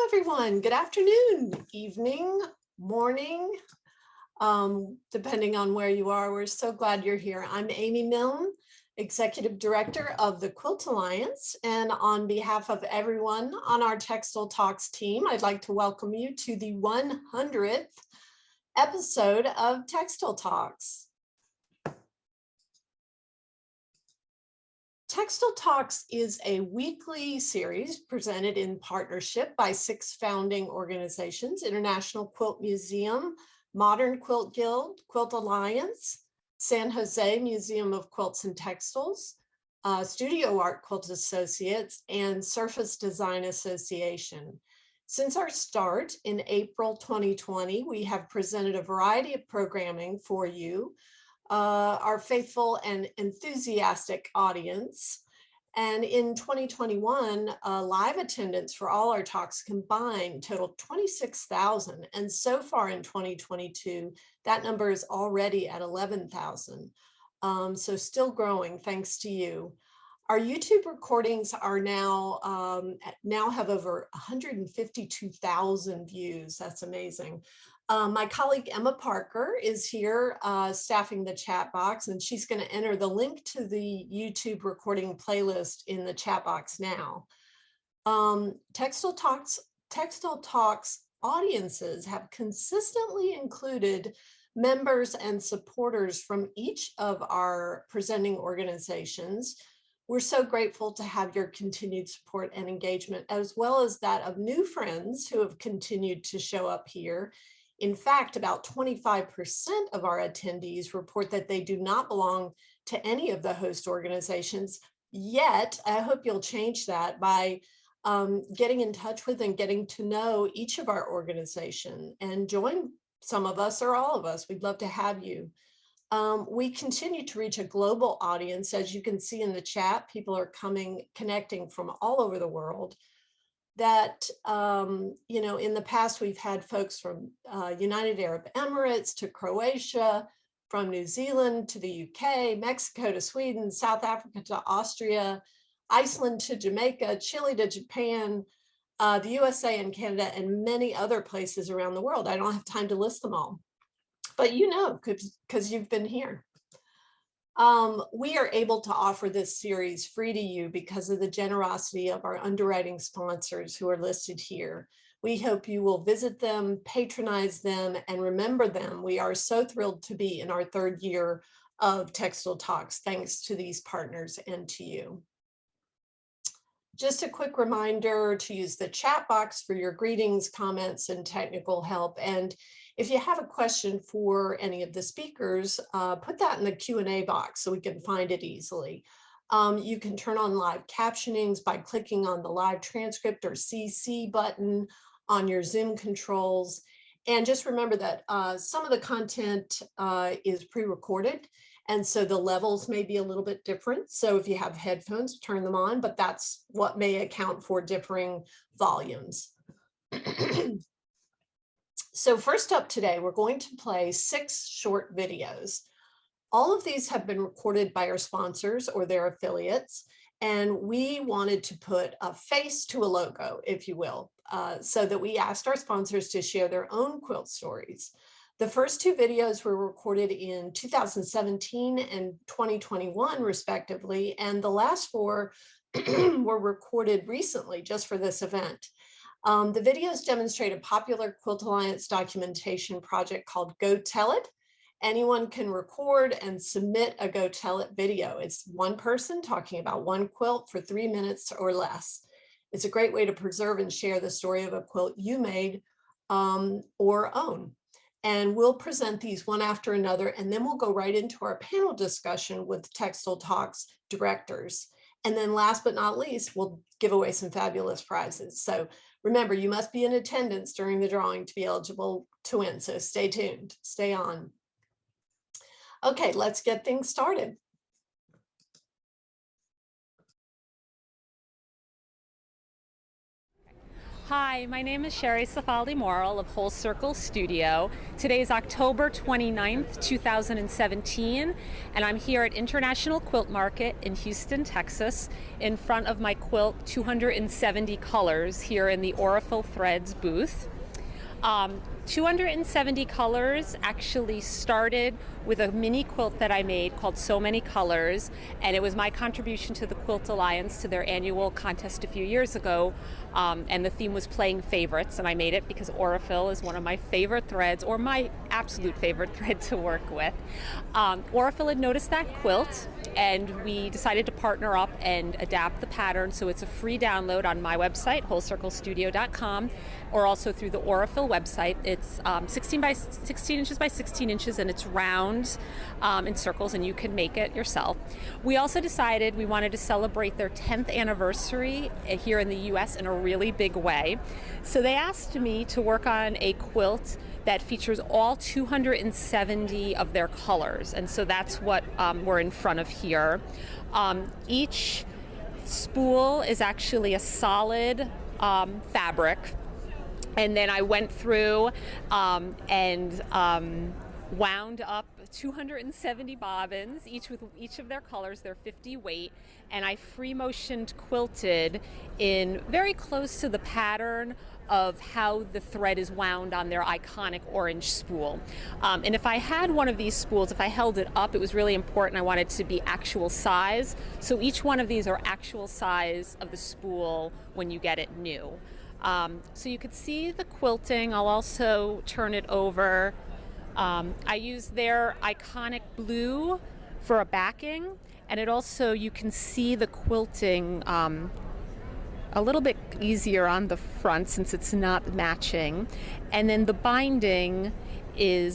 everyone. Good afternoon, evening, morning, depending on where you are. We're so glad you're here. I'm Amy Milne, Executive Director of the Quilt Alliance. And on behalf of everyone on our Textile Talks team, I'd like to welcome you to the 100th episode of Textile Talks. Textile Talks is a weekly series presented in partnership by 6 founding organizations: International Quilt Museum, Modern Quilt Guild, Quilt Alliance, San Jose Museum of Quilts and Textiles, Studio Art Quilt Associates, and Surface Design Association. Since our start in April 2020, we have presented a variety of programming for you, our faithful and enthusiastic audience. And in 2021, live attendance for all our talks combined totaled 26,000. And so far in 2022, that number is already at 11,000. So still growing, thanks to you. Our YouTube recordings are now have over 152,000 views. That's amazing. My colleague Emma Parker is here staffing the chat box, and she's going to enter the link to the YouTube recording playlist in the chat box now. Textile Talks audiences have consistently included members and supporters from each of our presenting organizations. We're so grateful to have your continued support and engagement, as well as that of new friends who have continued to show up here. In fact, about 25% of our attendees report that they do not belong to any of the host organizations yet. I hope you'll change that by getting in touch with and getting to know each of our organization and join some of us or all of us. We'd love to have you. We continue to reach a global audience. As you can see in the chat, people are connecting from all over the world. That, you know, in the past, we've had folks from United Arab Emirates to Croatia, from New Zealand to the UK, Mexico to Sweden, South Africa to Austria, Iceland to Jamaica, Chile to Japan, the USA and Canada, and many other places around the world. I don't have time to list them all, but you know, because you've been here. We are able to offer this series free to you because of the generosity of our underwriting sponsors who are listed here. We hope you will visit them, patronize them, and remember them. We are so thrilled to be in our 3rd year of Textile Talks, thanks to these partners and to you. Just a quick reminder to use the chat box for your greetings, comments, and technical help. And if you have a question for any of the speakers, put that in the Q&A box so we can find it easily. You can turn on live captionings by clicking on the live transcript or CC button on your Zoom controls. And just remember that some of the content is pre-recorded, and so the levels may be a little bit different. So if you have headphones, turn them on, but that's what may account for differing volumes. So first up today, we're going to play 6 short videos. All of these have been recorded by our sponsors or their affiliates, and we wanted to put a face to a logo, if you will, so that we asked our sponsors to share their own quilt stories. The first 2 videos were recorded in 2017 and 2021, respectively, and the last 4 were recorded recently just for this event. The videos demonstrate a popular Quilt Alliance documentation project called Go Tell It. Anyone can record and submit a Go Tell It video. It's one person talking about one quilt for 3 minutes or less. It's a great way to preserve and share the story of a quilt you made or own. And we'll present these one after another, and then we'll go right into our panel discussion with Textile Talks directors. And then last but not least, we'll give away some fabulous prizes. So remember, you must be in attendance during the drawing to be eligible to win. So stay tuned, stay on. Okay, let's get things started. Hi, my name is Sherry Cifaldi-Morrill of Whole Circle Studio. Today is October 29th, 2017, and I'm here at International Quilt Market in Houston, Texas, in front of my quilt 270 Colors here in the Aurifil Threads booth. 270 Colors actually started with a mini quilt that I made called So Many Colors, and it was my contribution to the Quilt Alliance to their annual contest a few years ago, and the theme was playing favorites, and I made it because Aurifil is one of my favorite threads, or my absolute favorite thread to work with. Aurifil had noticed that quilt, and we decided to partner up and adapt the pattern, so it's a free download on my website, wholecirclestudio.com, or also through the Aurifil website. It's 16 inches by 16 inches, and it's round in circles, and you can make it yourself. We also decided we wanted to celebrate their 10th anniversary here in the US in a really big way. So they asked me to work on a quilt that features all 270 of their colors, and so that's what we're in front of here. Each spool is actually a solid fabric, and then I went through and wound up 270 bobbins, each with each of their colors. They're 50 weight, and I free motioned quilted in very close to the pattern of how the thread is wound on their iconic orange spool. And if I had one of these spools, if I held it up, it was really important. I wanted to be actual size. So each one of these are actual size of the spool when you get it new. So you could see the quilting. I'll also turn it over. I use their iconic blue for a backing, and it also, you can see the quilting a little bit easier on the front since it's not matching, and then the binding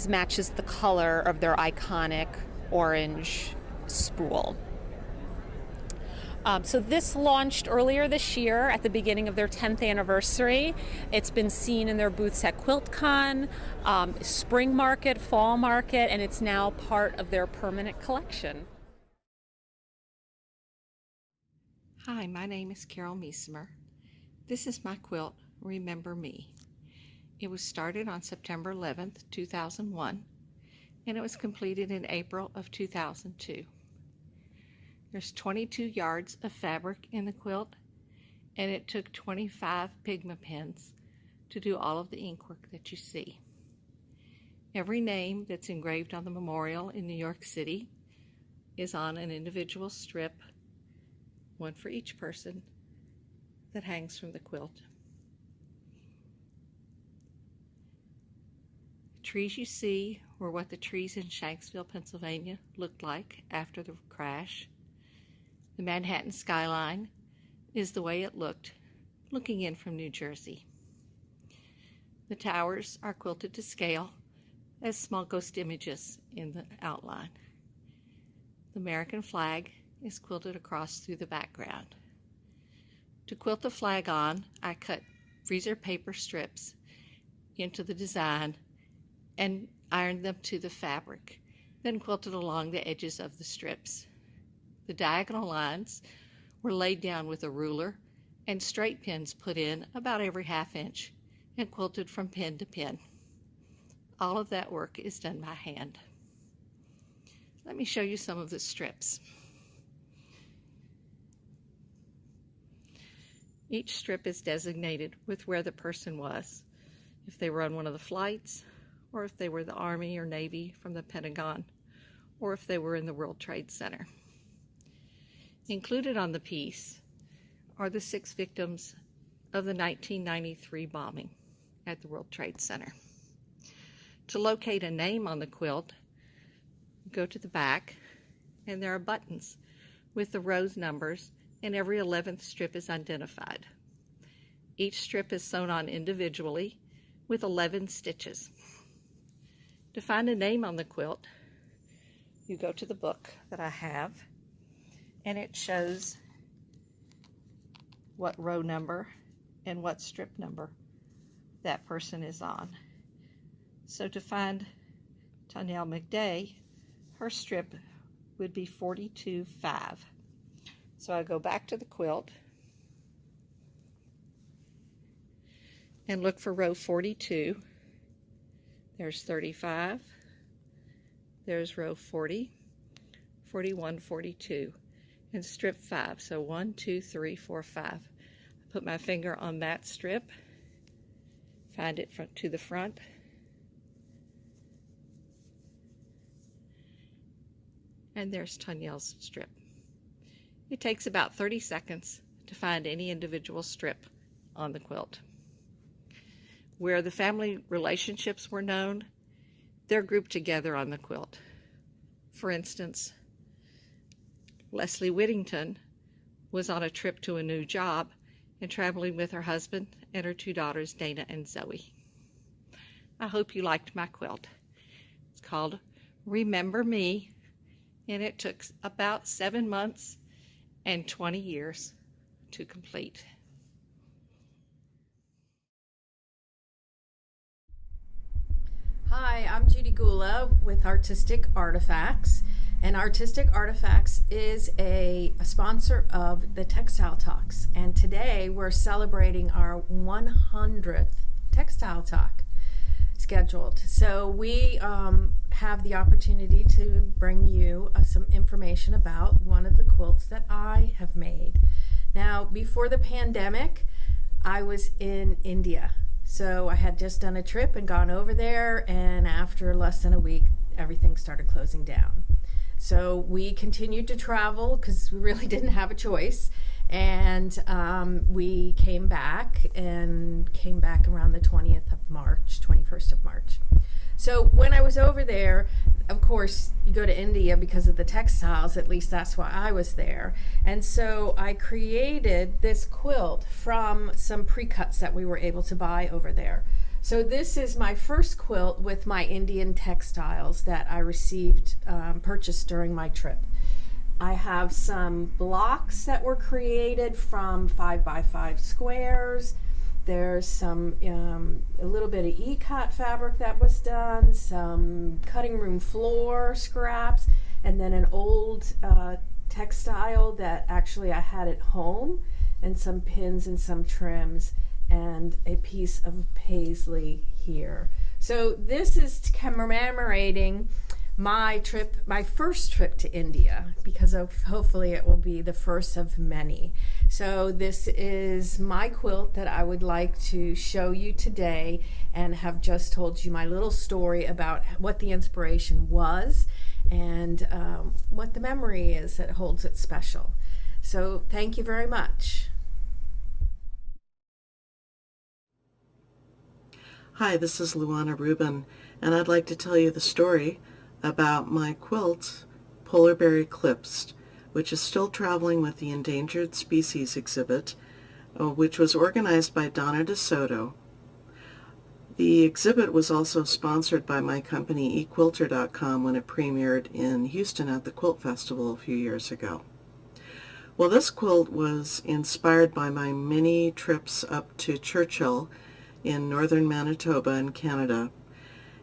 matches the color of their iconic orange spool. So this launched earlier this year at the beginning of their 10th anniversary. It's been seen in their booths at QuiltCon, Spring Market, Fall Market, and it's now part of their permanent collection. Hi, my name is Carol Meesemer. This is my quilt, Remember Me. It was started on September 11th, 2001, and it was completed in April of 2002. There's 22 yards of fabric in the quilt, and it took 25 pigment pens to do all of the ink work that you see. Every name that's engraved on the memorial in New York City is on an individual strip, one for each person, that hangs from the quilt. The trees you see were what the trees in Shanksville, Pennsylvania looked like after the crash. The Manhattan skyline is the way it looked looking in from New Jersey. The towers are quilted to scale as small ghost images in the outline. The American flag is quilted across through the background. To quilt the flag on, I cut freezer paper strips into the design and ironed them to the fabric, then quilted along the edges of the strips. The diagonal lines were laid down with a ruler and straight pins put in about every ½ inch and quilted from pin to pin. All of that work is done by hand. Let me show you some of the strips. Each strip is designated with where the person was, if they were on one of the flights, or if they were the Army or Navy from the Pentagon, or if they were in the World Trade Center. Included on the piece are the 6 victims of the 1993 bombing at the World Trade Center. To locate a name on the quilt, go to the back, and there are buttons with the rose numbers, and every 11th strip is identified. Each strip is sewn on individually with 11 stitches. To find a name on the quilt, you go to the book that I have, and it shows what row number and what strip number that person is on. So to find Tanyelle McDay, her strip would be 42-5. So I go back to the quilt, and look for row 42. There's 35. There's row 40, 41, 42, and strip 5. So 1, 2, 3, 4, 5. Put my finger on that strip, find it to the front, and there's Tanyel's strip. It takes about 30 seconds to find any individual strip on the quilt. Where the family relationships were known, they're grouped together on the quilt. For instance, Leslie Whittington was on a trip to a new job and traveling with her husband and her 2 daughters, Dana and Zoe. I hope you liked my quilt. It's called Remember Me, and it took about 7 months and 20 years to complete. Hi, I'm Judy Gula with Artistic Artifacts, and Artistic Artifacts is a sponsor of the Textile Talks, and today we're celebrating our 100th Textile Talk scheduled. So we have the opportunity to bring you some information about one of the quilts that I have made. Now, before the pandemic, I was in India. So I had just done a trip and gone over there, and after less than a week, everything started closing down. So we continued to travel because we really didn't have a choice, and we came back around the 20th of March, 21st of March. So when I was over there, of course, you go to India because of the textiles, at least that's why I was there. And so I created this quilt from some pre-cuts that we were able to buy over there. So this is my first quilt with my Indian textiles that I received, purchased during my trip. I have some blocks that were created from 5x5 squares. There's some, a little bit of e-cut fabric that was done, some cutting room floor scraps, and then an old textile that actually I had at home, and some pins and some trims, and a piece of paisley here. So this is commemorating my first trip to India, because hopefully it will be the first of many. So this is my quilt that I would like to show you today, and have just told you my little story about what the inspiration was and what the memory is that holds it special. So thank you very much. Hi, this is Luana Rubin, and I'd like to tell you the story about my quilt, Polar Bear Eclipsed, which is still traveling with the Endangered Species exhibit, which was organized by Donna DeSoto. The exhibit was also sponsored by my company eQuilter.com when it premiered in Houston at the Quilt Festival a few years ago. Well, this quilt was inspired by my many trips up to Churchill in northern Manitoba in Canada.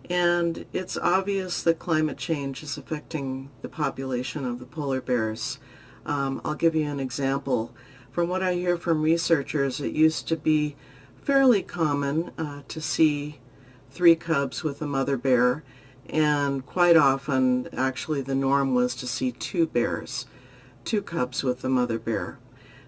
And it's obvious that climate change is affecting the population of the polar bears. I'll give you an example. From what I hear from researchers, it used to be fairly common to see 3 cubs with a mother bear, and quite often, actually, the norm was to see 2 cubs with a mother bear.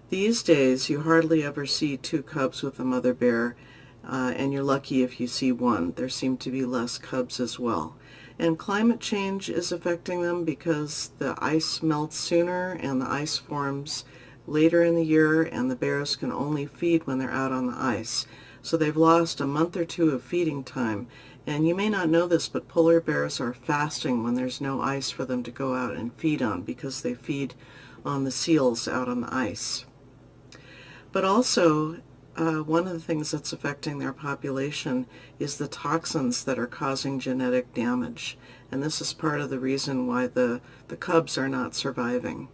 These days, you hardly ever see 2 cubs with a mother bear, and you're lucky if you see 1. There seem to be less cubs as well. And climate change is affecting them because the ice melts sooner and the ice forms later in the year, and the bears can only feed when they're out on the ice. So they've lost a month or 2 of feeding time. And you may not know this, but polar bears are fasting when there's no ice for them to go out and feed on, because they feed on the seals out on the ice. But also, one of the things that's affecting their population is the toxins that are causing genetic damage. And this is part of the reason why the cubs are not surviving.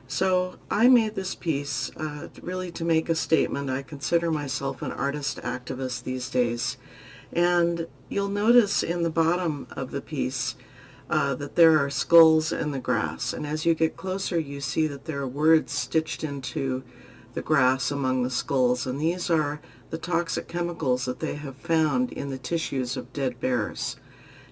So I made this piece really to make a statement. I consider myself an artist activist these days. And you'll notice in the bottom of the piece that there are skulls in the grass. And as you get closer, you see that there are words stitched into the grass among the skulls, and these are the toxic chemicals that they have found in the tissues of dead bears.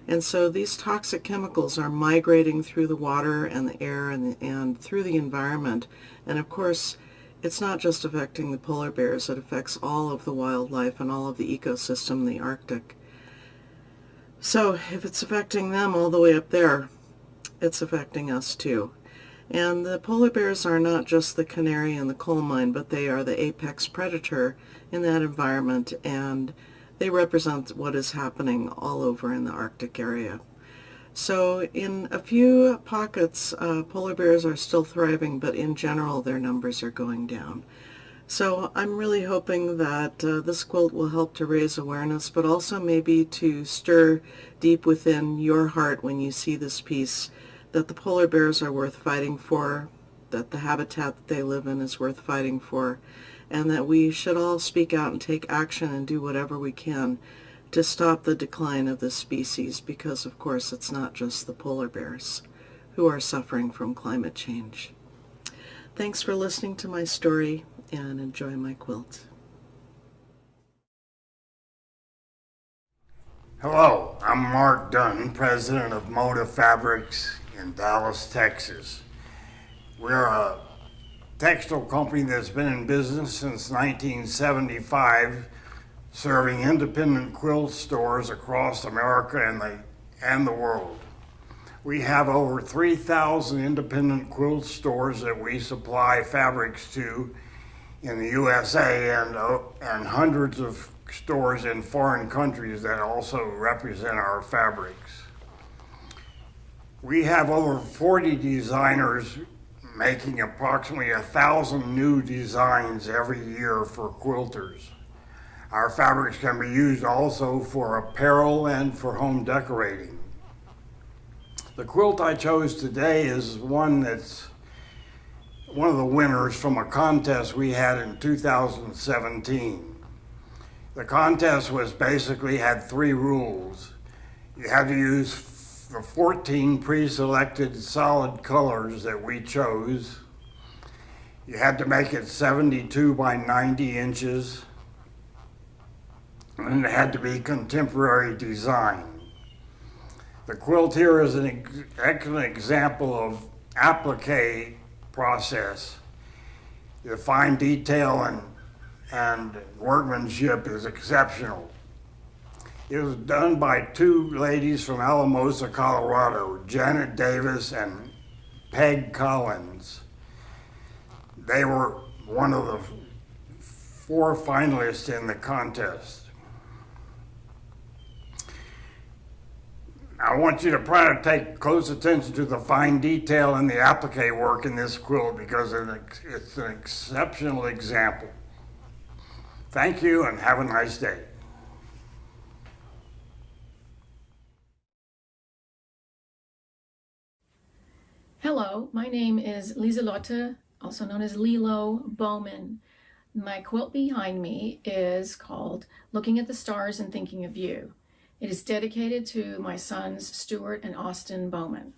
And so these toxic chemicals are migrating through the water and the air and through the environment. And of course, it's not just affecting the polar bears, it affects all of the wildlife and all of the ecosystem in the Arctic. So if it's affecting them all the way up there, it's affecting us too. And the polar bears are not just the canary in the coal mine, but they are the apex predator in that environment, and they represent what is happening all over in the Arctic area. So in a few pockets, polar bears are still thriving, but in general their numbers are going down. So I'm really hoping that this quilt will help to raise awareness, but also maybe to stir deep within your heart when you see this piece that the polar bears are worth fighting for, that the habitat that they live in is worth fighting for, and that we should all speak out and take action and do whatever we can to stop the decline of this species, because of course it's not just the polar bears who are suffering from climate change. Thanks for listening to my story, and enjoy my quilt. Hello, I'm Mark Dunn, president of Moda Fabrics in Dallas, Texas. We're a textile company that's been in business since 1975, serving independent quilt stores across America and the world. We have over 3,000 independent quilt stores that we supply fabrics to in the USA, and hundreds of stores in foreign countries that also represent our fabrics. We have over 40 designers making approximately 1,000 new designs every year for quilters. Our fabrics can be used also for apparel and for home decorating. The quilt I chose today is one that's one of the winners from a contest we had in 2017. The contest had 3 rules. You had to use the 14 pre-selected solid colors that we chose. You had to make it 72 by 90 inches, and it had to be contemporary design. The quilt here is an excellent example of applique process. The fine detail and workmanship is exceptional. It was done by 2 ladies from Alamosa, Colorado, Janet Davis and Peg Collins. They were one of the 4 finalists in the contest. I want you to try to take close attention to the fine detail and the applique work in this quilt, because it's an exceptional example. Thank you and have a nice day. Hello, my name is Lieselotte, also known as Lilo Bowman. My quilt behind me is called Looking at the Stars and Thinking of You. It is dedicated to my sons, Stuart and Austin Bowman.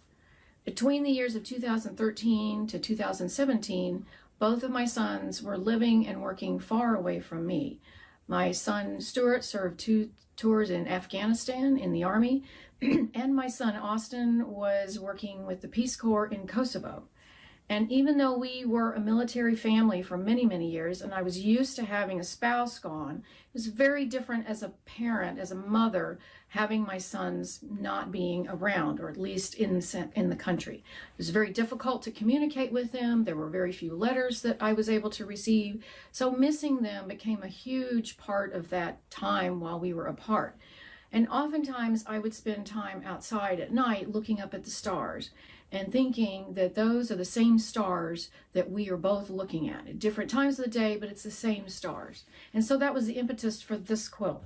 Between the years of 2013 to 2017, both of my sons were living and working far away from me. My son, Stuart, served 2 tours in Afghanistan in the Army, and my son, Austin, was working with the Peace Corps in Kosovo. And even though we were a military family for many, many years, and I was used to having a spouse gone, it was very different as a parent, as a mother, having my sons not being around, or at least in the country. It was very difficult to communicate with them. There were very few letters that I was able to receive. So missing them became a huge part of that time while we were apart. And oftentimes I would spend time outside at night looking up at the stars and thinking that those are the same stars that we are both looking at different times of the day, but it's the same stars. And so that was the impetus for this quilt.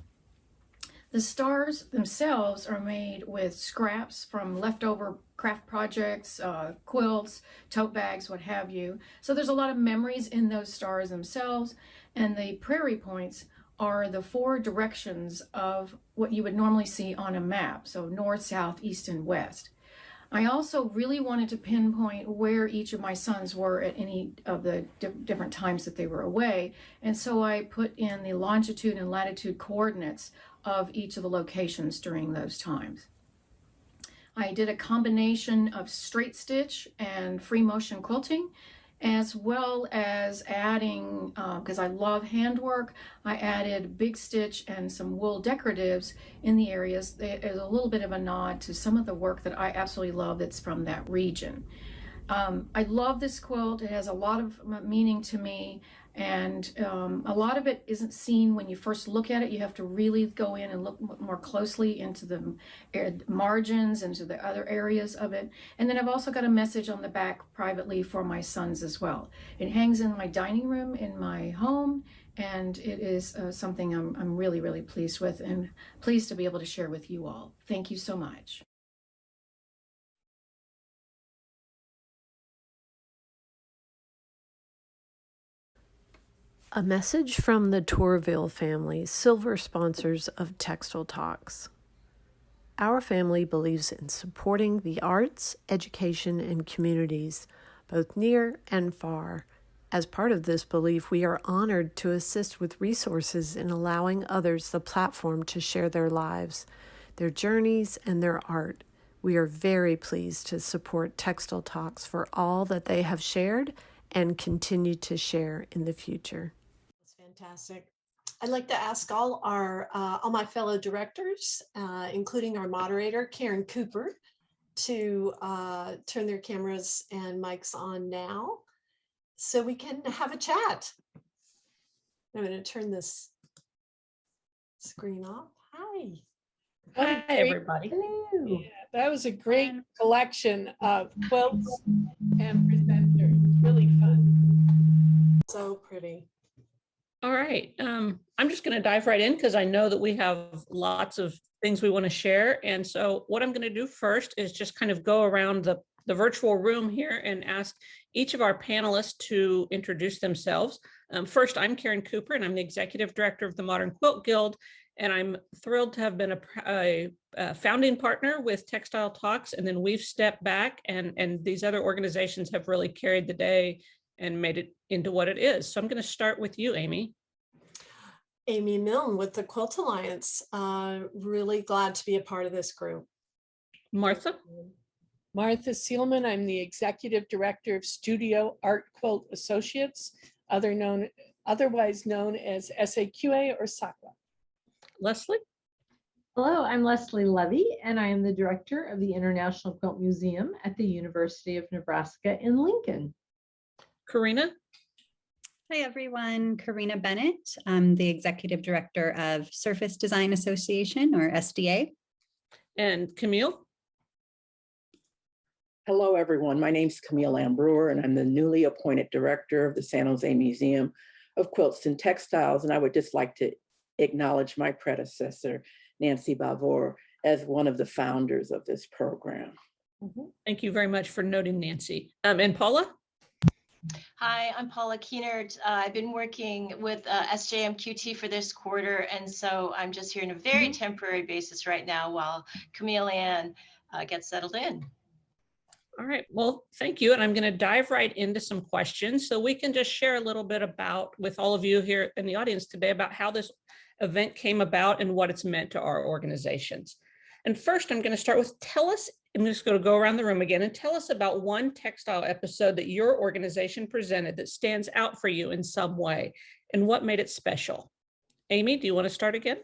The stars themselves are made with scraps from leftover craft projects, quilts, tote bags, what have you. So there's a lot of memories in those stars themselves. And the prairie points are the 4 directions of what you would normally see on a map. So north, south, east, and west. I also really wanted to pinpoint where each of my sons were at any of the different times that they were away. And so I put in the longitude and latitude coordinates of each of the locations during those times. I did a combination of straight stitch and free motion quilting, as well as adding, because I love handwork, I added big stitch and some wool decoratives in the areas. There's a little bit of a nod to some of the work that I absolutely love that's from that region. I love this quilt. It has a lot of meaning to me, and a lot of it isn't seen when you first look at it. You have to really go in and look more closely into the margins, into the other areas of it. And then I've also got a message on the back privately for my sons as well. It hangs in my dining room in my home, and it is something I'm really, really pleased with, and pleased to be able to share with you all. Thank you so much. A message from the Tourville family, silver sponsors of Textile Talks. Our family believes in supporting the arts, education, and communities, both near and far. As part of this belief, we are honored to assist with resources in allowing others the platform to share their lives, their journeys, and their art. We are very pleased to support Textile Talks for all that they have shared and continue to share in the future. Fantastic. I'd like to ask all my fellow directors, including our moderator, Karen Cooper, to turn their cameras and mics on now so we can have a chat. I'm going to turn this screen off. Hi. Hi, everybody. Hello. Yeah, that was a great collection of quilts and presenters. Really fun. So pretty. All right. I'm just going to dive right in because I know that we have lots of things we want to share. And so what I'm going to do first is just kind of go around the virtual room here and ask each of our panelists to introduce themselves. First, I'm Karen Cooper, and I'm the Executive Director of the Modern Quilt Guild. And I'm thrilled to have been a founding partner with Textile Talks. And then we've stepped back, and these other organizations have really carried the day and made it into what it is. So I'm going to start with you, Amy. Amy Milne with the Quilt Alliance. Really glad to be a part of this group. Martha. Martha Seelman. I'm the Executive Director of Studio Art Quilt Associates, otherwise known as SAQA or SAQA. Leslie. Hello, I'm Leslie Levy, and I am the Director of the International Quilt Museum at the University of Nebraska in Lincoln. Karina. Hi, everyone. Karina Bennett. I'm the Executive Director of Surface Design Association, or SDA. And Camille. Hello, everyone. My name is Camille Lambrewer, and I'm the newly appointed Director of the San Jose Museum of Quilts and Textiles. And I would just like to acknowledge my predecessor, Nancy Bavor, as one of the founders of this program. Thank you very much for noting Nancy. And Paula? Hi, I'm Paula Keenert. I've been working with SJMQT for this quarter, and so I'm just here on a very temporary basis right now while Camille Ann gets settled in. All right, well, thank you. And I'm going to dive right into some questions so we can just share a little bit about, with all of you here in the audience today, about how this event came about and what it's meant to our organizations. And first, I'm going to start with, tell us, I'm just going to go around the room again and tell us about one textile episode that your organization presented that stands out for you in some way and what made it special. Amy, do you want to start again?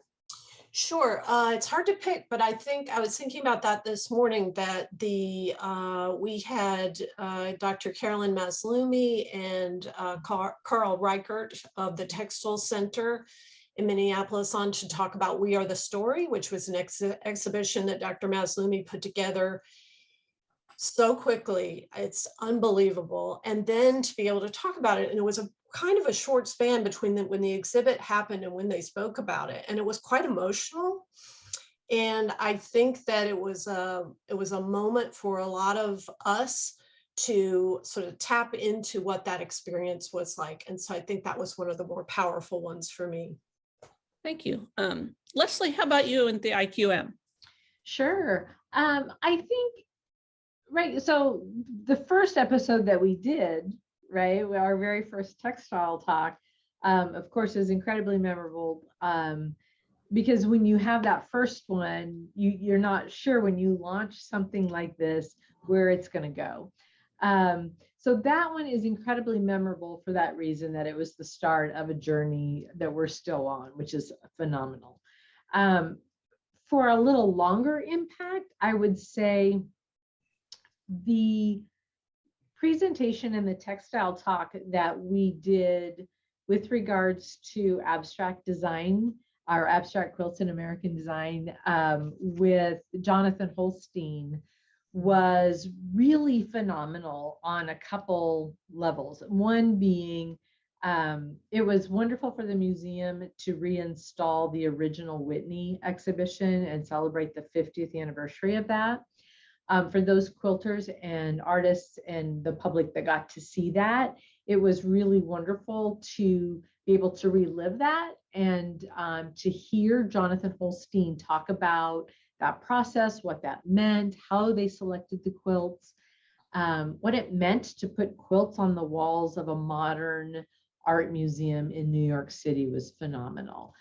Sure. It's hard to pick, but I think I was thinking about that this morning, that we had Dr. Carolyn Maslumi and Carl Reichert of the Textile Center in Minneapolis on to talk about We Are the Story, which was an exhibition that Dr. Maslumi put together so quickly. It's unbelievable. And then to be able to talk about it, and it was a kind of a short span between when the exhibit happened and when they spoke about it. And it was quite emotional. And I think that it was a moment for a lot of us to sort of tap into what that experience was like. And so I think that was one of the more powerful ones for me. Thank you. Leslie, how about you and the IQM? Sure. I think Right. So the first episode that we did, right, our very first Textile Talk, of course, is incredibly memorable because when you have that first one, you're not sure when you launch something like this where it's going to go. So that one is incredibly memorable for that reason, that it was the start of a journey that we're still on, which is phenomenal. For a little longer impact, I would say the presentation and the Textile Talk that we did with regards to abstract design, our abstract quilts in American design, with Jonathan Holstein, was really phenomenal on a couple levels. One being, it was wonderful for the museum to reinstall the original Whitney exhibition and celebrate the 50th anniversary of that. For those quilters and artists and the public that got to see that, it was really wonderful to be able to relive that and to hear Jonathan Holstein talk about that process, what that meant, how they selected the quilts, what it meant to put quilts on the walls of a modern art museum in New York City was phenomenal.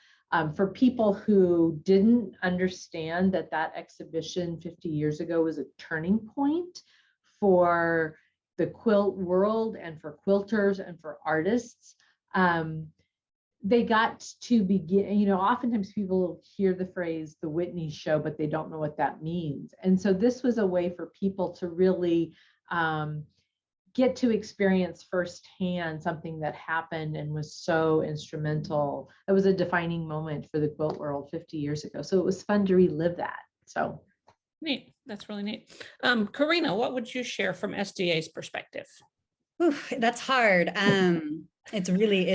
For people who didn't understand that that exhibition 50 years ago was a turning point for the quilt world and for quilters and for artists, they got to begin, oftentimes people hear the phrase the Whitney show, but they don't know what that means. And so this was a way for people to really get to experience firsthand something that happened and was so instrumental. It was a defining moment for the quilt world 50 years ago. So it was fun to relive that. So neat. That's really neat. Karina, what would you share from SDA's perspective? Oof, that's hard. It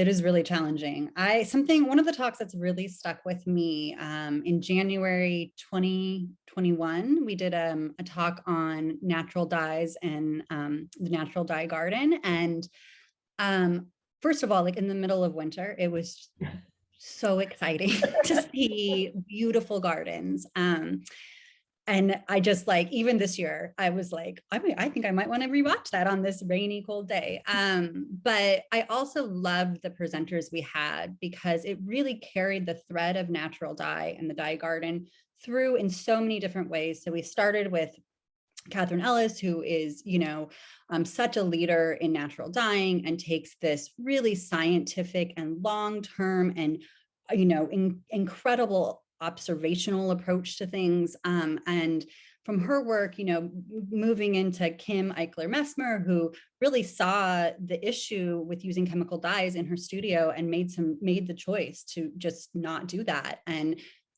is really challenging. One of the talks that's really stuck with me, in January 2021, we did a talk on natural dyes and the natural dye garden. And first of all, like in the middle of winter, it was so exciting to see beautiful gardens. And I just even this year, I was like, I think I might want to rewatch that on this rainy, cold day. But I also loved the presenters we had because it really carried the thread of natural dye and the dye garden through in so many different ways. So we started with Catherine Ellis, who is, such a leader in natural dyeing and takes this really scientific and long-term and, incredible observational approach to things. And from her work, moving into Kim Eichler-Messmer, who really saw the issue with using chemical dyes in her studio and made the choice to just not do that.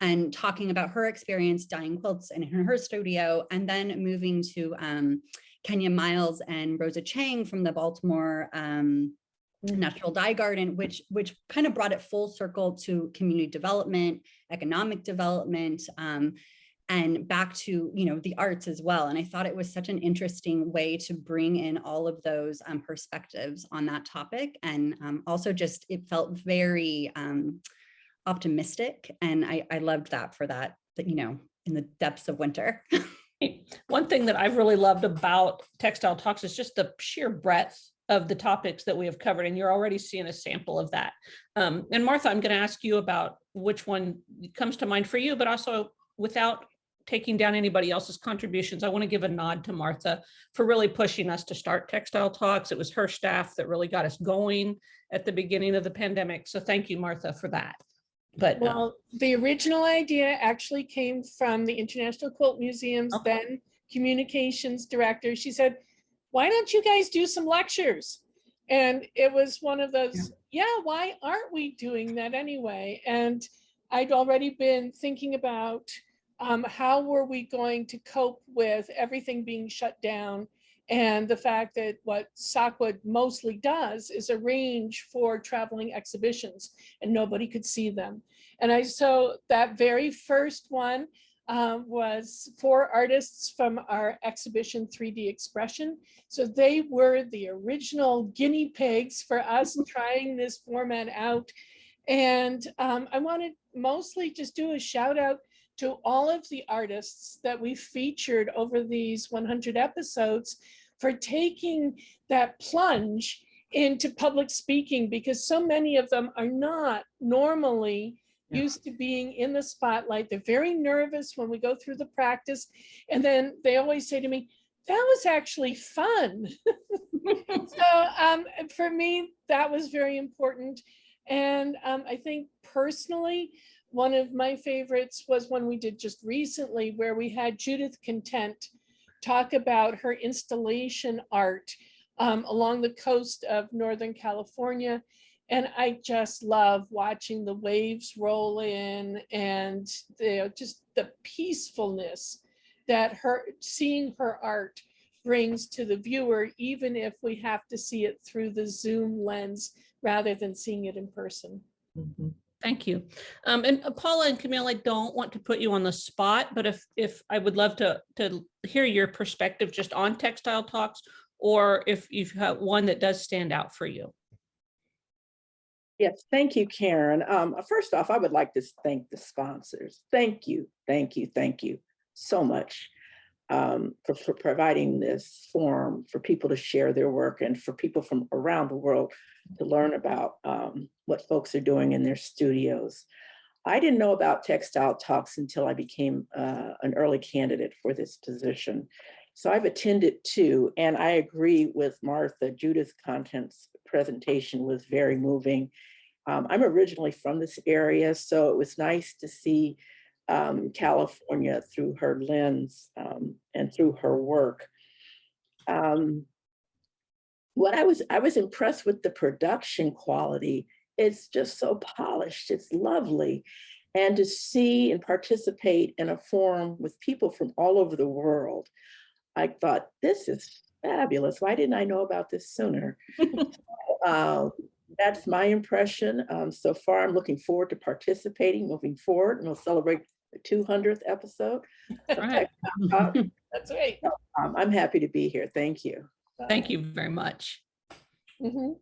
And talking about her experience dyeing quilts in her studio, and then moving to Kenya Miles and Rosa Chang from the Baltimore Natural Dye Garden, which kind of brought it full circle to community development, economic development, and back to the arts as well. And I thought it was such an interesting way to bring in all of those perspectives on that topic, and also just it felt very optimistic, and I loved that for that in the depths of winter. One thing that I've really loved about Textile Talks is just the sheer breadth of the topics that we have covered, and you're already seeing a sample of that. And Martha, I'm going to ask you about which one comes to mind for you, but also without taking down anybody else's contributions, I want to give a nod to Martha for really pushing us to start Textile Talks. It was her staff that really got us going at the beginning of the pandemic. So thank you, Martha, for that. But well, the original idea actually came from the International Quilt Museum's then communications director. She said, why don't you guys do some lectures? And it was one of those, why aren't we doing that anyway? And I'd already been thinking about how were we going to cope with everything being shut down, and the fact that what SAQA mostly does is arrange for traveling exhibitions and nobody could see them. And so that very first one was 4 artists from our exhibition 3D Expression. So they were the original guinea pigs for us trying this format out. And I want to mostly just do a shout out to all of the artists that we featured over these 100 episodes for taking that plunge into public speaking, because so many of them are not normally used to being in the spotlight. They're very nervous when we go through the practice. And then they always say to me, that was actually fun. So for me, that was very important. And I think personally, one of my favorites was one we did just recently, where we had Judith Content talk about her installation art along the coast of Northern California. And I just love watching the waves roll in and just the peacefulness that seeing her art brings to the viewer, even if we have to see it through the Zoom lens rather than seeing it in person. Mm-hmm. Thank you. And Paula and Camille, I don't want to put you on the spot, but if I would love to hear your perspective just on Textile Talks, or if you've got one that does stand out for you. Yes, thank you, Karen. First off, I would like to thank the sponsors. Thank you so much for providing this forum for people to share their work and for people from around the world to learn about what folks are doing in their studios. I didn't know about Textile Talks until I became an early candidate for this position. So I've attended two, and I agree with Martha. Judith's Content's presentation was very moving. I'm originally from this area, so it was nice to see California through her lens and through her work. What I was impressed with the production quality. It's just so polished, it's lovely. And to see and participate in a forum with people from all over the world, I thought, this is fabulous. Why didn't I know about this sooner? That's my impression. So far, I'm looking forward to participating, moving forward, and we'll celebrate the 200th episode. Right. That's right. I'm happy to be here. Thank you. Thank you very much. Mm-hmm.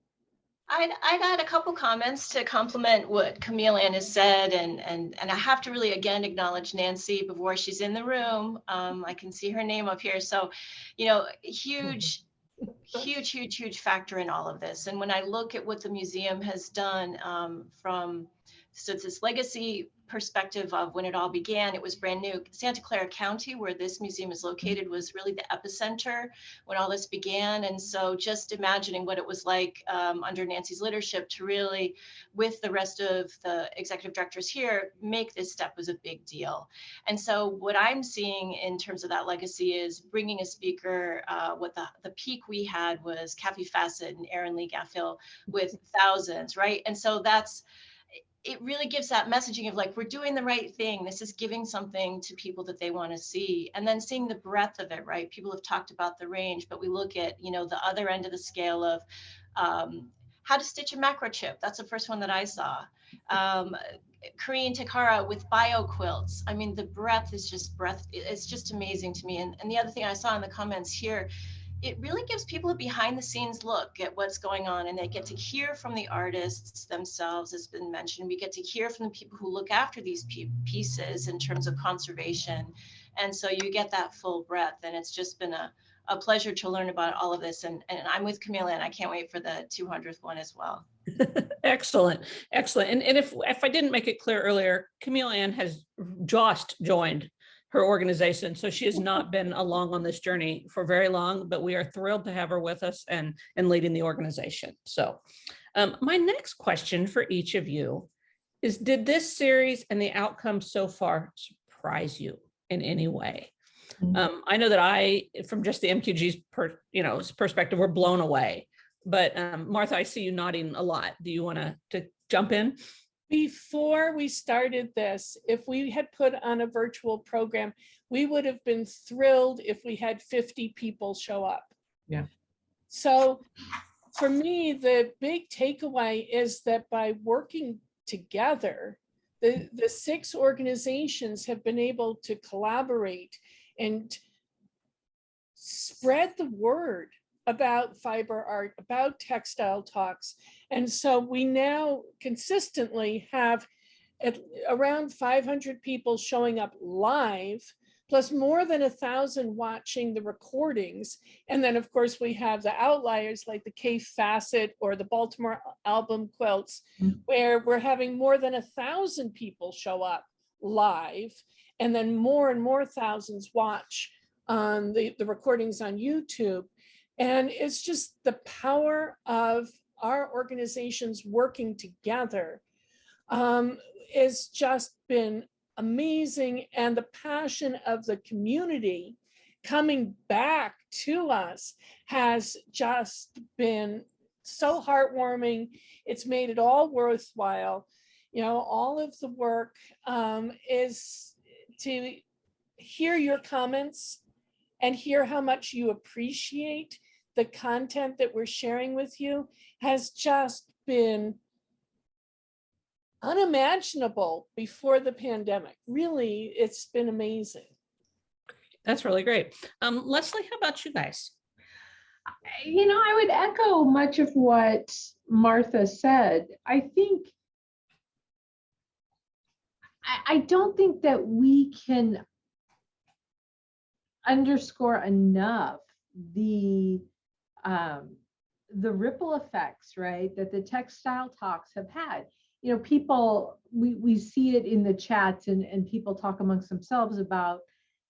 I got a couple comments to complement what Camille Ann has said, and I have to really again acknowledge Nancy before she's in the room. I can see her name up here. So, huge factor in all of this. And when I look at what the museum has done so it's this legacy perspective of when it all began, it was brand new. Santa Clara County, where this museum is located, was really the epicenter when all this began. And so just imagining what it was like under Nancy's leadership to really, with the rest of the executive directors here, make this step was a big deal. And so what I'm seeing in terms of that legacy is bringing a speaker. What the peak we had was Kathy Fassett and Aaron Lee Gaffill with thousands, right? And so it really gives that messaging of like, we're doing the right thing. This is giving something to people that they want to see. And then seeing the breadth of it, right? People have talked about the range, but we look at, the other end of the scale of how to stitch a macro chip. That's the first one that I saw. Korean Takara with bio quilts. I mean, the breadth is just it's just amazing to me. And the other thing I saw in the comments here, it really gives people a behind the scenes look at what's going on, and they get to hear from the artists themselves. As been mentioned, we get to hear from the people who look after these pieces in terms of conservation. And so you get that full breadth, and it's just been a pleasure to learn about all of this. And I'm with Camille, and I can't wait for the 200th one as well. Excellent. And if I didn't make it clear earlier, Camille Ann has just joined her organization. So she has not been along on this journey for very long, but we are thrilled to have her with us and leading the organization. So my next question for each of you is, did this series and the outcome so far surprise you in any way? I know that from just the MQG's perspective, we're blown away. But Martha, I see you nodding a lot. Do you want to jump in? Before we started this, if we had put on a virtual program, we would have been thrilled if we had 50 people show up. Yeah. So for me, the big takeaway is that by working together, the 6 organizations have been able to collaborate and spread the word about fiber art, about Textile Talks. And so we now consistently have at around 500 people showing up live, plus more than 1,000 watching the recordings. And then of course we have the outliers like the K Facet or the Baltimore Album Quilts, where we're having more than 1,000 people show up live, and then more and more thousands watch on the recordings on YouTube. And it's just the power of our organizations working together has just been amazing. And the passion of the community coming back to us has just been so heartwarming. It's made it all worthwhile. You know, all of the work is to hear your comments and hear how much you appreciate the content that we're sharing with you has just been unimaginable before the pandemic. Really, it's been amazing. That's really great. Leslie, how about you guys? You know, I would echo much of what Martha said. I think, I don't think that we can underscore enough the ripple effects, right, that the Textile Talks have had. You know, people, we see it in the chats, and people talk amongst themselves about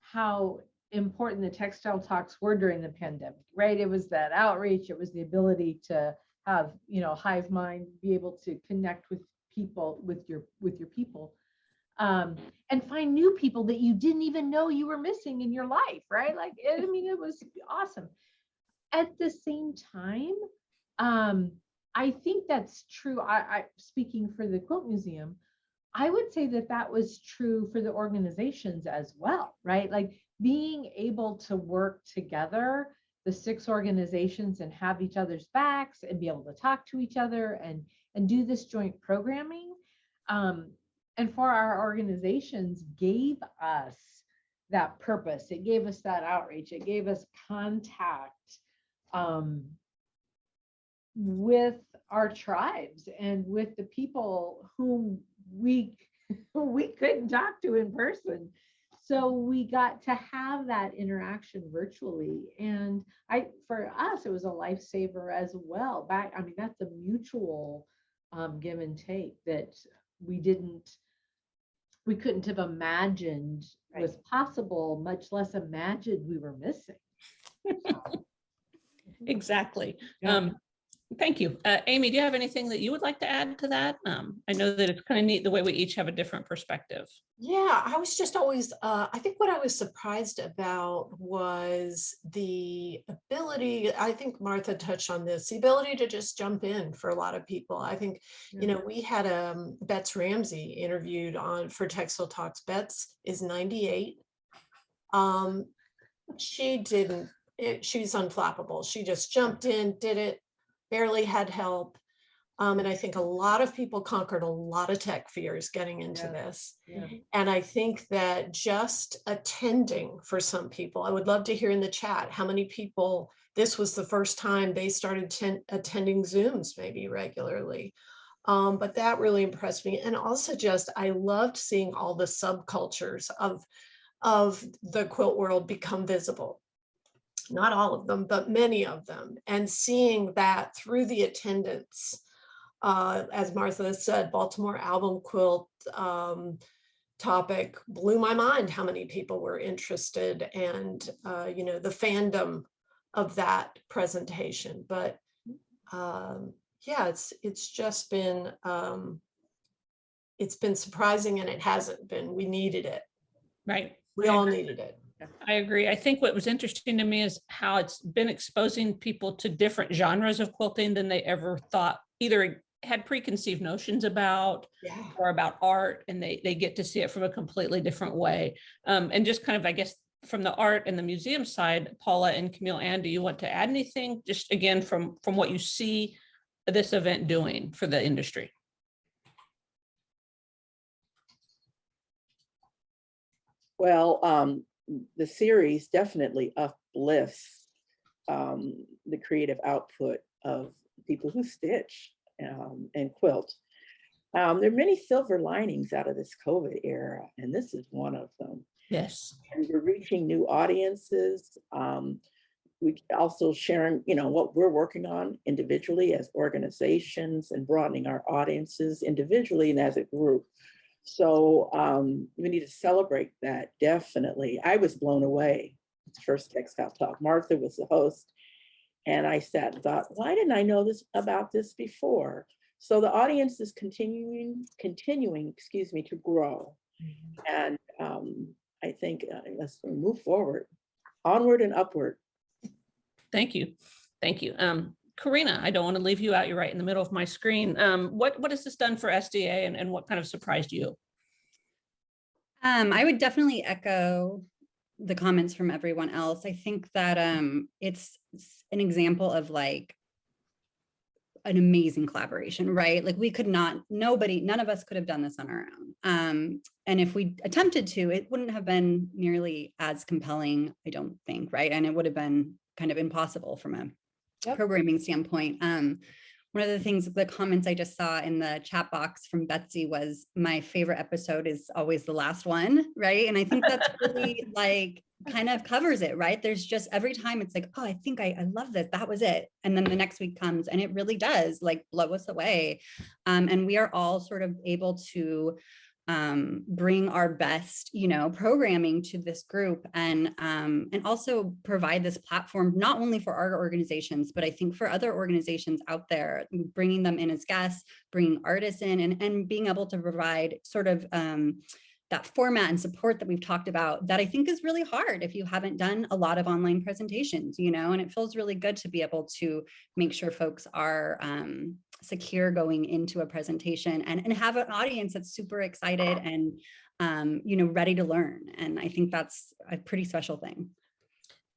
how important the Textile Talks were during the pandemic, right? It was that outreach, it was the ability to have, you know, hive mind, be able to connect with people, with your people, and find new people that you didn't even know you were missing in your life, right? Like, I mean, it was awesome. At the same time, I think that's true. I speaking for the Quilt Museum, I would say that that was true for the organizations as well, right? Like being able to work together, the 6 organizations, and have each other's backs and be able to talk to each other and do this joint programming. And for our organizations gave us that purpose. It gave us that outreach. It gave us contact with our tribes and with the people whom we couldn't talk to in person. So we got to have that interaction virtually. And for us, it was a lifesaver as well. I mean, that's a mutual give and take that we couldn't have imagined was possible, much less imagined we were missing. Exactly. Yeah. Thank you. Amy, do you have anything that you would like to add to that? I know that it's kind of neat the way we each have a different perspective. Yeah, I was just always, I think what I was surprised about was the ability, I think Martha touched on this, the ability to just jump in for a lot of people. I think, you know, we had Bets Ramsey interviewed for Textile Talks. Bets is 98. She's unflappable. She just jumped in, did it, barely had help. And I think a lot of people conquered a lot of tech fears getting into this. Yeah. And I think that just attending for some people, I would love to hear in the chat how many people, this was the first time they started attending Zooms maybe regularly. But that really impressed me. And also just, I loved seeing all the subcultures of the quilt world become visible. Not all of them, but many of them. And seeing that through the attendance, as Martha said, Baltimore Album Quilt topic blew my mind how many people were interested, and you know, the fandom of that presentation. But yeah, it's just been surprising, and it hasn't been. We needed it. Right. We all needed it. I agree. I think what was interesting to me is how it's been exposing people to different genres of quilting than they ever thought, either had preconceived notions about, or about art, and they get to see it from a completely different way. And just kind of, I guess, from the art and the museum side, Paula and Camille Ann, do you want to add anything, just again, from what you see this event doing for the industry? Well, the series definitely uplifts the creative output of people who stitch and quilt. There are many silver linings out of this COVID era, and this is one of them. Yes. And we're reaching new audiences. We also sharing, what we're working on individually as organizations and broadening our audiences individually and as a group. So we need to celebrate that, definitely. I was blown away. The first Textile Talk. Martha was the host. And I sat and thought, why didn't I know about this before? So the audience is continuing, to grow. And I think let's move forward, onward and upward. Thank you. Thank you. Karina, I don't want to leave you out. You're right in the middle of my screen. What has this done for SDA and what kind of surprised you? I would definitely echo the comments from everyone else. I think that it's an example of like an amazing collaboration, right? Like we could not, none of us could have done this on our own. And if we attempted to, it wouldn't have been nearly as compelling, I don't think, right? And it would have been kind of impossible from a programming standpoint. One of the things, the comments I just saw in the chat box from Betsy was, my favorite episode is always the last one, right? And I think that's really like kind of covers it, right? There's just every time it's like, oh, I think I love this. That was it. And then the next week comes and it really does like blow us away. And we are all sort of able to bring our best, programming to this group and also provide this platform, not only for our organizations, but I think for other organizations out there, bringing them in as guests, bringing artists in and being able to provide sort of that format and support that we've talked about that I think is really hard if you haven't done a lot of online presentations, and it feels really good to be able to make sure folks are secure going into a presentation and have an audience that's super excited and, ready to learn. And I think that's a pretty special thing.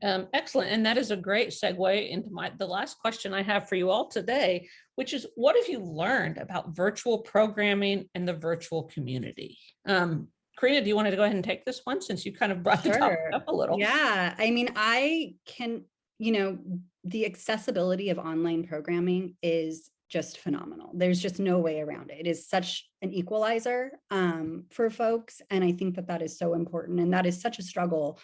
Excellent. And that is a great segue into the last question I have for you all today, which is, what have you learned about virtual programming and the virtual community? Karina, do you want to go ahead and take this one since you kind of brought the topic up a little? Yeah, I mean, I can, the accessibility of online programming is just phenomenal. There's just no way around it. It is such an equalizer for folks. And I think that is so important. And that is such a struggle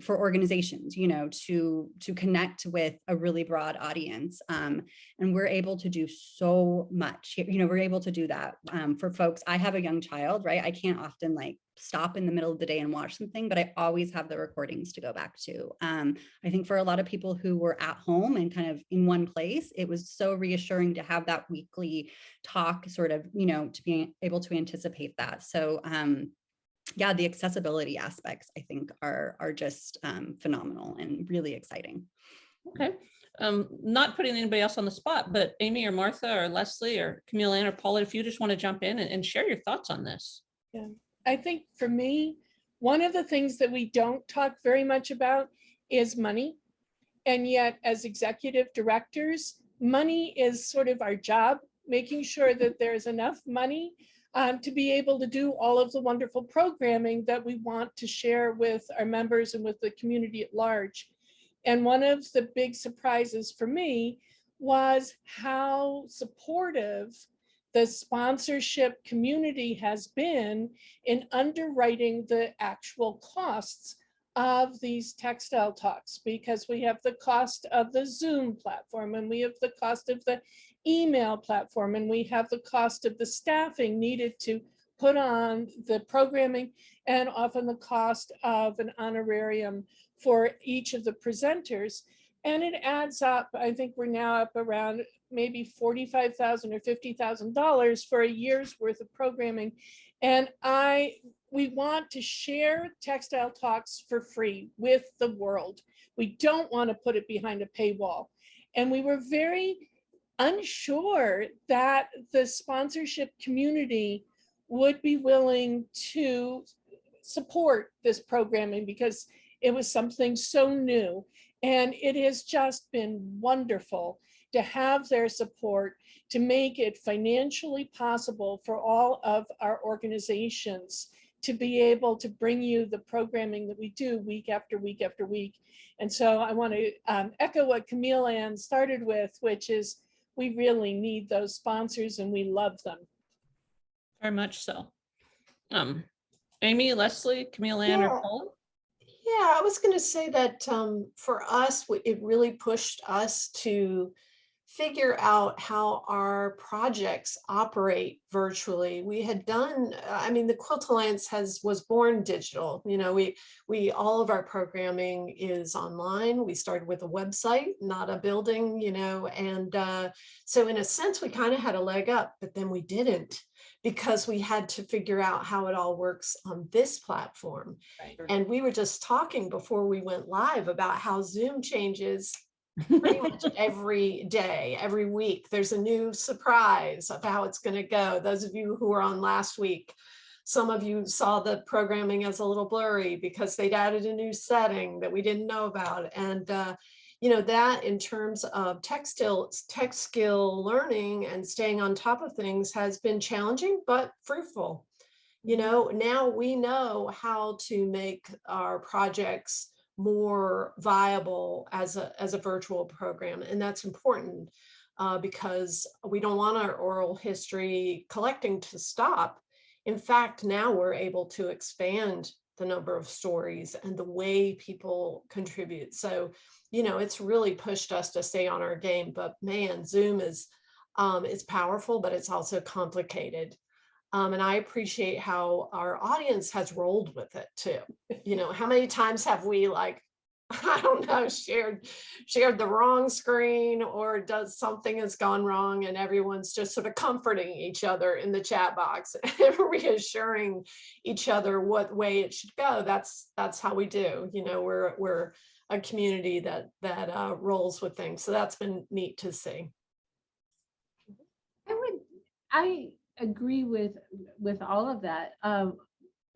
for organizations, to connect with a really broad audience. And we're able to do so much, we're able to do that for folks. I have a young child, right? I can't often like stop in the middle of the day and watch something, but I always have the recordings to go back to. I think for a lot of people who were at home and kind of in one place, it was so reassuring to have that weekly talk sort of, to be able to anticipate that. So, yeah, the accessibility aspects, I think, are just phenomenal and really exciting. Okay. Not putting anybody else on the spot, but Amy or Martha or Leslie or Camille Ann or Paula, if you just want to jump in and share your thoughts on this. Yeah, I think for me, one of the things that we don't talk very much about is money. And yet, as executive directors, money is sort of our job, making sure that there's enough money to be able to do all of the wonderful programming that we want to share with our members and with the community at large. And one of the big surprises for me was how supportive the sponsorship community has been in underwriting the actual costs of these textile talks, because we have the cost of the Zoom platform and we have the cost of the email platform and we have the cost of the staffing needed to put on the programming and often the cost of an honorarium for each of the presenters. And it adds up. I think we're now up around maybe $45,000 or $50,000 for a year's worth of programming. And we want to share Textile Talks for free with the world. We don't want to put it behind a paywall. And we were very unsure that the sponsorship community would be willing to support this programming because it was something so new. And it has just been wonderful to have their support to make it financially possible for all of our organizations to be able to bring you the programming that we do week after week after week. And so I want to echo what Camille Ann started with, which is we really need those sponsors and we love them. Very much so. Amy, Leslie, Camille Ann, or Yeah. Paula? Yeah, I was going to say that for us, it really pushed us to figure out how our projects operate virtually. We had done, I mean, the Quilt Alliance was born digital. You know, we all of our programming is online. We started with a website, not a building, you know, and so in a sense, we kind of had a leg up, but then we didn't, because we had to figure out how it all works on this platform. Right. And we were just talking before we went live about how Zoom changes pretty much every day, every week. There's a new surprise of how it's going to go. Those of you who were on last week, some of you saw the programming as a little blurry because they'd added a new setting that we didn't know about. And you know, that in terms of tech skill learning and staying on top of things has been challenging, but fruitful. You know, now we know how to make our projects more viable as a virtual program. And that's important because we don't want our oral history collecting to stop. In fact, now we're able to expand the number of stories and the way people contribute. So, you know, it's really pushed us to stay on our game. But man, Zoom is it's powerful, but it's also complicated. And I appreciate how our audience has rolled with it too. You know, how many times have we, like, I don't know, shared the wrong screen, or does something has gone wrong and everyone's just sort of comforting each other in the chat box and reassuring each other what way it should go. That's how we do. You know, we're a community that rolls with things. So that's been neat to see. I agree with all of that.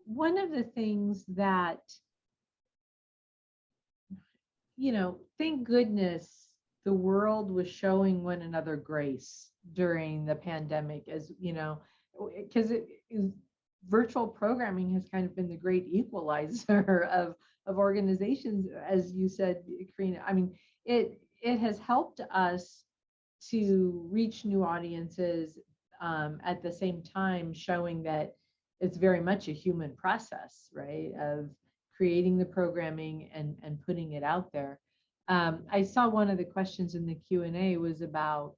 One of the things that, you know, thank goodness the world was showing one another grace during the pandemic, as you know, because virtual programming has kind of been the great equalizer of organizations, as you said, Karina. I mean, it has helped us to reach new audiences, at the same time showing that it's very much a human process, right, of creating the programming and putting it out there. I saw one of the questions in the Q&A was about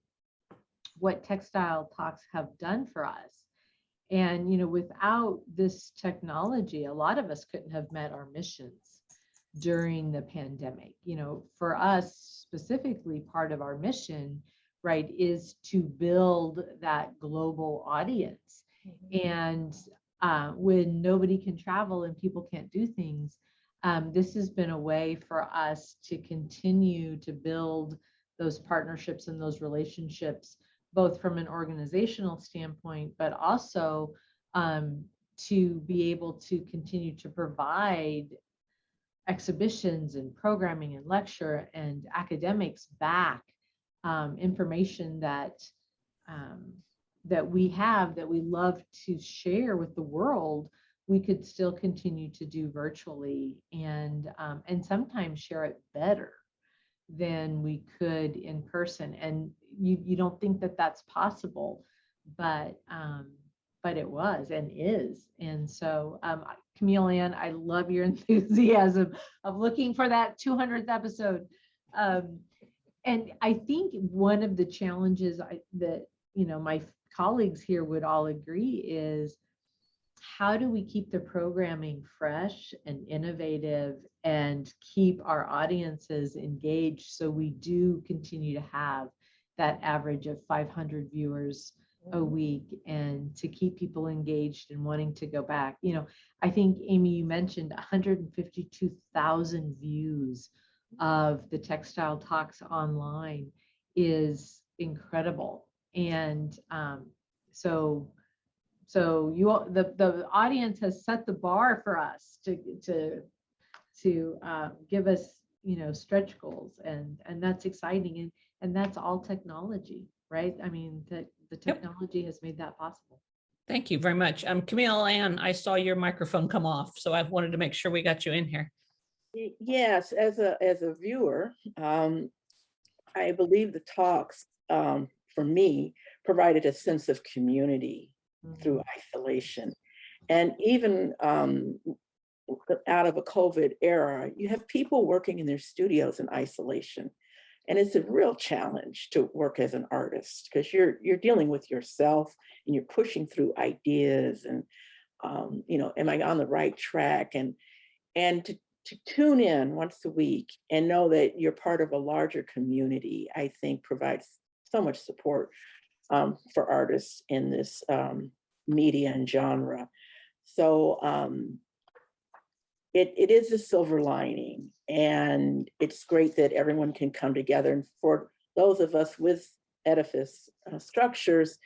what Textile Talks have done for us. And, you know, without this technology, a lot of us couldn't have met our missions during the pandemic. You know, for us specifically, part of our mission, right, is to build that global audience. And when nobody can travel and people can't do things, this has been a way for us to continue to build those partnerships and those relationships, both from an organizational standpoint, but also to be able to continue to provide exhibitions and programming and lecture and academics back information that that we have, that we love to share with the world. We could still continue to do virtually, and sometimes share it better than we could in person. And you don't think that that's possible, but it was and is. And so, Camille Ann, I love your enthusiasm of looking for that 200th episode. And I think one of the challenges that, you know, my colleagues here would all agree is, how do we keep the programming fresh and innovative and keep our audiences engaged so we do continue to have that average of 500 viewers a week, and to keep people engaged and wanting to go back? You know, I think, Amy, you mentioned 152,000 views of the Textile Talks online is incredible. And so the audience has set the bar for us to give us, you know, stretch goals, and that's exciting, and that's all technology, right? I mean, the technology has made that possible. Thank you very much. Camille Ann, I saw your microphone come off, so I wanted to make sure we got you in here. Yes, as a viewer, I believe the talks, for me, provided a sense of community through isolation. And even out of a COVID era, you have people working in their studios in isolation. And it's a real challenge to work as an artist because you're dealing with yourself and you're pushing through ideas and, am I on the right track? And to tune in once a week and know that you're part of a larger community, I think provides so much support for artists in this media and genre. So it is a silver lining, and it's great that everyone can come together. And for those of us with edifice structures,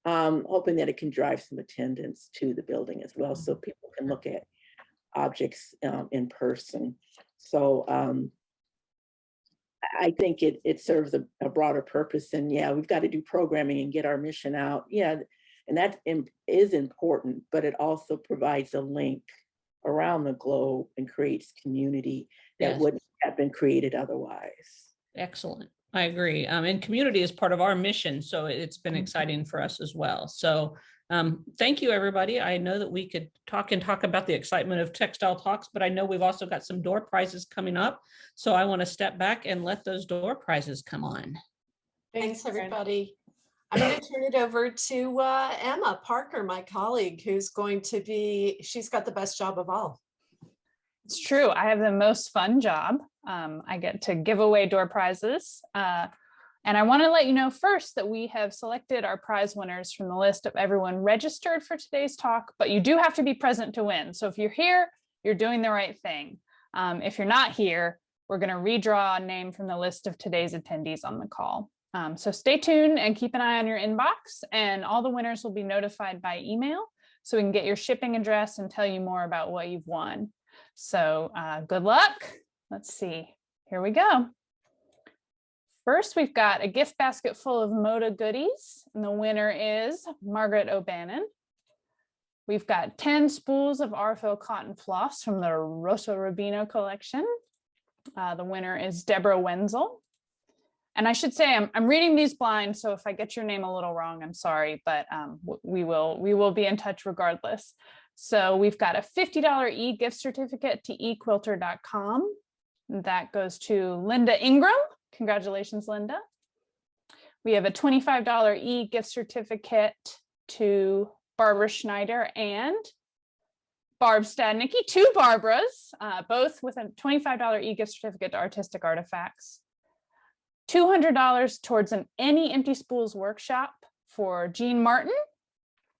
hoping that it can drive some attendance to the building as well, so people can look at objects in person. So I think it serves a broader purpose. And yeah, we've got to do programming and get our mission out. Yeah, and that is important, but it also provides a link around the globe and creates community that Yes. wouldn't have been created otherwise. Excellent. I agree. And community is part of our mission. So it's been exciting for us as well. So thank you, everybody. I know that we could talk about the excitement of Textile Talks, but I know we've also got some door prizes coming up. So I want to step back and let those door prizes come on. Thanks, everybody. I'm going to turn it over to Emma Parker, my colleague, who's going to she's got the best job of all. It's true. I have the most fun job. I get to give away door prizes. And I want to let you know first that we have selected our prize winners from the list of everyone registered for today's talk, but you do have to be present to win. So if you're here, you're doing the right thing. If you're not here, we're going to redraw a name from the list of today's attendees on the call. So stay tuned and keep an eye on your inbox, and all the winners will be notified by email so we can get your shipping address and tell you more about what you've won. So good luck. Let's see. Here we go. First, we've got a gift basket full of Moda goodies, and the winner is Margaret O'Bannon. We've got 10 spools of Arfil cotton floss from the Rosa Rubino collection. The winner is Deborah Wenzel. And I should say I'm reading these blind, so if I get your name a little wrong, I'm sorry, but we will be in touch regardless. So we've got a $50 e-gift certificate to equilter.com. That goes to Linda Ingram. Congratulations, Linda. We have a $25 e-gift certificate to Barbara Schneider and Barb Stadnicki, two Barbaras, both with a $25 e-gift certificate to Artistic Artifacts. $200 towards an Any Empty Spools workshop for Jean Martin.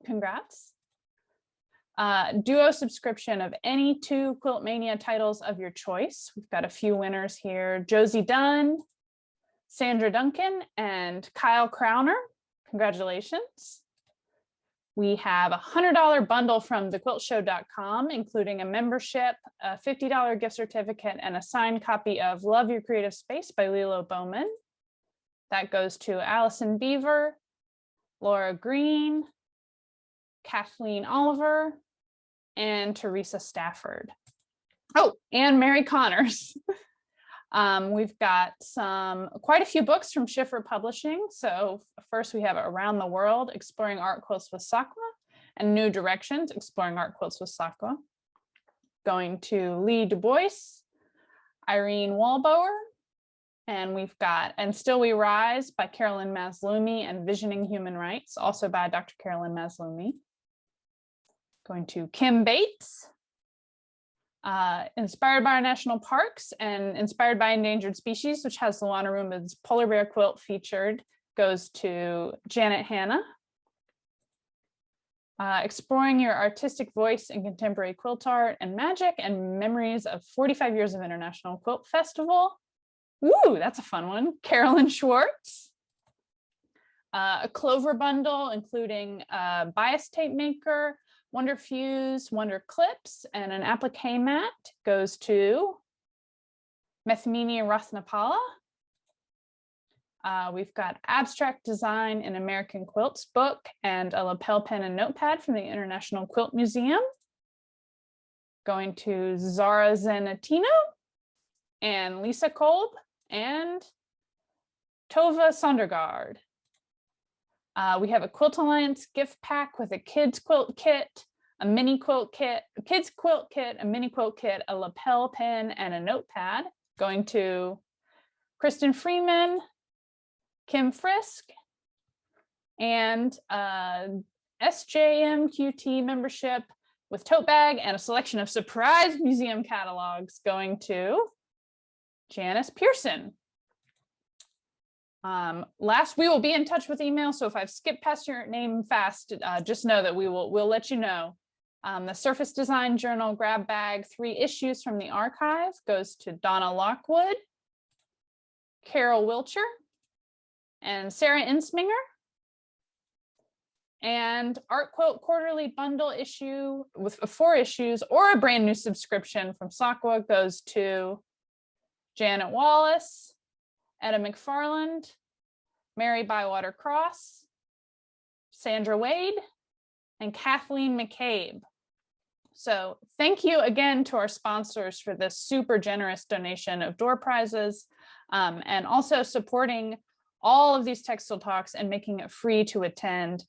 Congrats. Duo subscription of any 2 Quilt Mania titles of your choice. We've got a few winners here. Josie Dunn, Sandra Duncan, and Kyle Crowner. Congratulations. We have a $100 bundle from thequiltshow.com, including a membership, a $50 gift certificate, and a signed copy of Love Your Creative Space by Lilo Bowman. That goes to Allison Beaver, Laura Green, Kathleen Oliver, and Teresa Stafford. Oh, and Mary Connors. We've got quite a few books from Schiffer Publishing. So first we have Around the World, Exploring Art Quilts with SAQA, and New Directions, Exploring Art Quilts with SAQA. Going to Lee Du Bois, Irene Walbower, and we've got And Still We Rise by Carolyn Maslumi and Visioning Human Rights, also by Dr. Carolyn Maslumi. Going to Kim Bates, Inspired by Our National Parks and Inspired by Endangered Species, which has Luana Ruma's polar bear quilt featured, goes to Janet Hanna. Exploring Your Artistic Voice in Contemporary Quilt Art and Magic and Memories of 45 Years of International Quilt Festival. Ooh, that's a fun one. Carolyn Schwartz. A Clover bundle, including a bias tape maker, Wonder Fuse, Wonder Clips, and an applique mat, goes to Methmini Rathnapala. We've got Abstract Design in American Quilts book and a lapel pen and notepad from the International Quilt Museum. Going to Zara Zanatino and Lisa Kolb and Tova Sondergaard. We have a Quilt Alliance gift pack with a kids quilt kit, a mini quilt kit, a kids quilt kit, a mini quilt kit, a lapel pin, and a notepad going to Kristen Freeman, Kim Frisk, and SJMQT membership with tote bag and a selection of surprise museum catalogs going to Janice Pearson. Last, we will be in touch with email, so if I've skipped past your name fast, just know that we'll let you know. The Surface Design Journal grab bag, 3 issues from the archive, goes to Donna Lockwood, Carol Wilcher, and Sarah Insminger. And Art Quilt quarterly bundle issue with 4 issues or a brand new subscription from SAQA goes to Janet Wallace, Etta McFarland, Mary Bywater Cross, Sandra Wade, and Kathleen McCabe. So thank you again to our sponsors for this super generous donation of door prizes, and also supporting all of these Textile Talks and making it free to attend.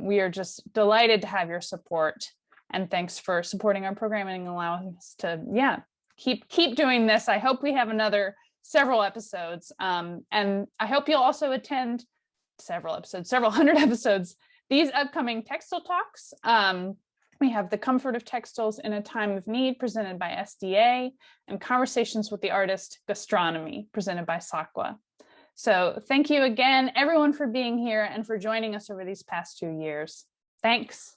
We are just delighted to have your support, and thanks for supporting our programming and allowing us to, keep doing this. I hope we have several episodes, and I hope you'll also attend several hundred episodes, these upcoming Textile Talks. We have The Comfort of Textiles in a Time of Need presented by SDA, and Conversations with the Artist Gastronomy presented by SAQA. So thank you again, everyone, for being here and for joining us over these past 2 years. Thanks.